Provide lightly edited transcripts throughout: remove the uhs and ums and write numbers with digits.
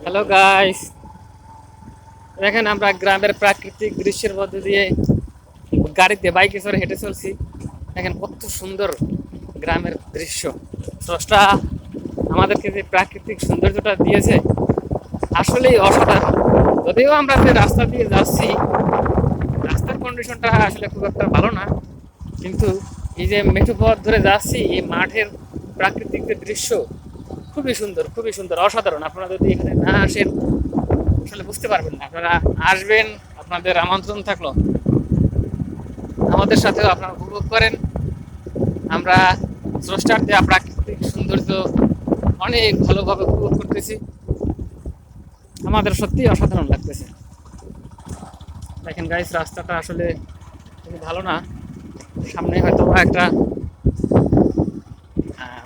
Hello guys, দেখেন আমরা গ্রামের প্রাকৃতিক দৃশ্যের মধ্যে দিয়ে গাড়িতে বাইকে চড়ে হেঁটে চলছি। দেখেন কত সুন্দর গ্রামের দৃশ্য। স্রষ্টা আমাদেরকে যে প্রাকৃতিক সৌন্দর্যটা দিয়েছে আসলেই অসাধারণ। যদিও আমরা যে রাস্তা দিয়ে যাচ্ছি, রাস্তার কন্ডিশনটা আসলে খুব একটা ভালো না, কিন্তু এই যে মেঠো পথ ধরে যাচ্ছি, এই মাঠের প্রাকৃতিক যে দৃশ্য খুবই সুন্দর, খুবই সুন্দর, অসাধারণ। আপনারা যদি এখানে না আসেন আসলে বুঝতে পারবেন না। আপনারা আসবেন, আপনাদের আমন্ত্রণ থাকলো, আমাদের সাথেও আপনারা উপভোগ করেন। আমরা স্রষ্টার দেওয়া প্রাকৃতিক সৌন্দর্য অনেক ভালোভাবে উপভোগ করতেছি। আমাদের সত্যি অসাধারণ লাগতেছে। দেখেন গাইস, রাস্তাটা আসলে খুব ভালো না। সামনে হয়তো একটা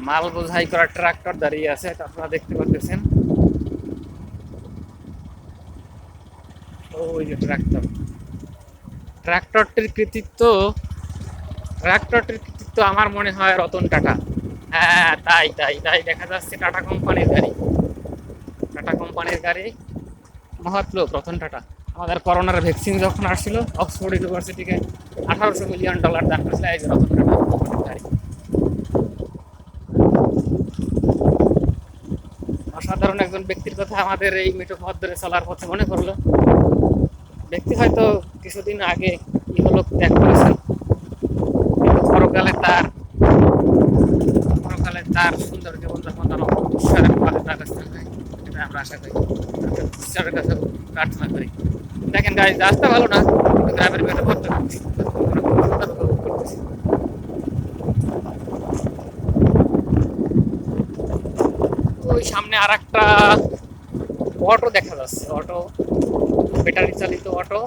মাল বোঝাই করা ট্রাক্টর দাঁড়িয়ে আছে, এটা আপনারা দেখতে পাচ্ছেন। ওই যে ট্রাক্টর, ট্রাক্টরটির কৃতিত্ব ট্রাক্টরটির কৃতিত্ব আমার মনে হয় রতন টাটা। হ্যাঁ, তাই তাই তাই দেখা যাচ্ছে টাটা কোম্পানির গাড়ি। টাটা কোম্পানির গাড়ি, মহৎ লোক রতন টাটা। আমাদের করোনার ভ্যাকসিন যখন আসছিল, অক্সফোর্ড ইউনিভার্সিটিকে $1800 মিলিয়ন দান করেছিল এই যে রতন টাটা কোম্পানির গাড়ি। অসাধারণ একজন ব্যক্তির কথা আমাদের এই মেঠো পথ ধরে চলার পথে মনে পড়লো। ব্যক্তি হয়তো কিছুদিন আগে ইহলোক ত্যাগ করেছেন, কিন্তু পরকালে তার সুন্দর জীবনযাপন যেন ঈশ্বরের পথে তার কাছে হয়, এটা আমরা আশা করি, ঈশ্বরের কাছে প্রার্থনা করি। দেখেন গাইজ, রাস্তা ভালো না, কিন্তু গ্রামের মেঠো পথটা খুব সুন্দর, আমরা খুব সুন্দর উপভোগ করতেছি। ওই সামনে আর একটা অটো দেখা যাচ্ছে, অটো, ব্যাটারি চালিত অটো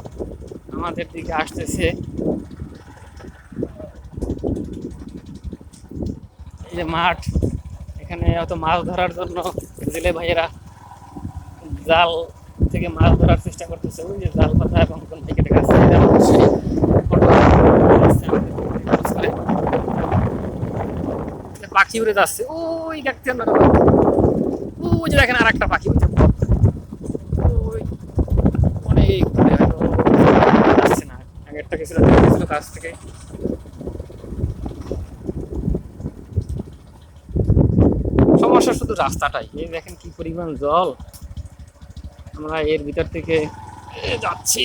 আমাদের দিকে আসতেছে। এই যে মাঠ, এখানে হয়তো মাছ ধরার জন্য জেলে ভাইয়েরা জাল থেকে মাছ ধরার চেষ্টা করতেছে। ওই যে জাল পাতা এবং কোন থেকে দেখা যাচ্ছে অবশ্যই অটো আসছে আমাদের দিকে cross করে। পাখি উড়ে যাচ্ছে, ওই দেখতে আপনারা, ওই যে দেখেন আর একটা পাখি, ওই যে ওই অনেক দূরে, হয়তো আসছে না, আগেরটা গেছিল কাছ থেকে। সমস্যা শুধু রাস্তাটাই। এই দেখেন কি পরিমাণ জল, আমরা এর ভিতর থেকে যাচ্ছি,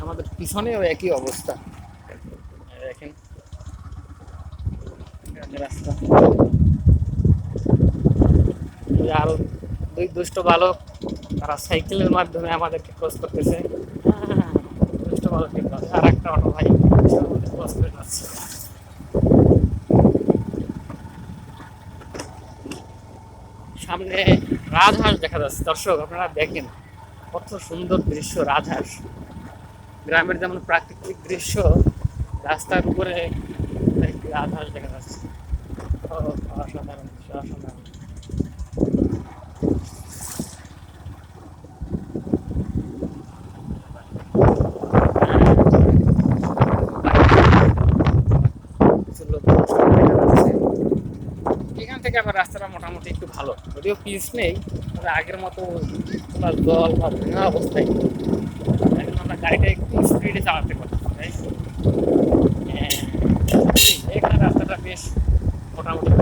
আমাদের পিছনেও একই অবস্থা। দেখেন রাস্তা, আরো দুই দুষ্ট বালক, তারা সাইকেলের মাধ্যমে আমাদেরকে ক্রস করতেছে। দুষ্ট বালকের আর একটা অটো ভাই ক্রস করে যাচ্ছে। সামনে রাজহাঁস দেখা যাচ্ছে। দর্শক আপনারা দেখেন কত সুন্দর দৃশ্য, রাজহাঁস। গ্রামের যেমন প্রাকৃতিক দৃশ্য, রাস্তার উপরে একটি রাজহাঁস দেখা যাচ্ছে। অসাধারণ দৃশ্য, অসাধারণ। কিছু লোক দেখা যাচ্ছে। এখান থেকে আবার রাস্তাটা মোটামুটি একটু ভালো, যদিও পিচ নেই, তবে আগের মতো জল বা ভাঙা অবস্থায় এখন আমরা গাড়িটা একটু স্পিডে চালাতে পারছি, তাই এখানে রাস্তাটা বেশ মোটামুটি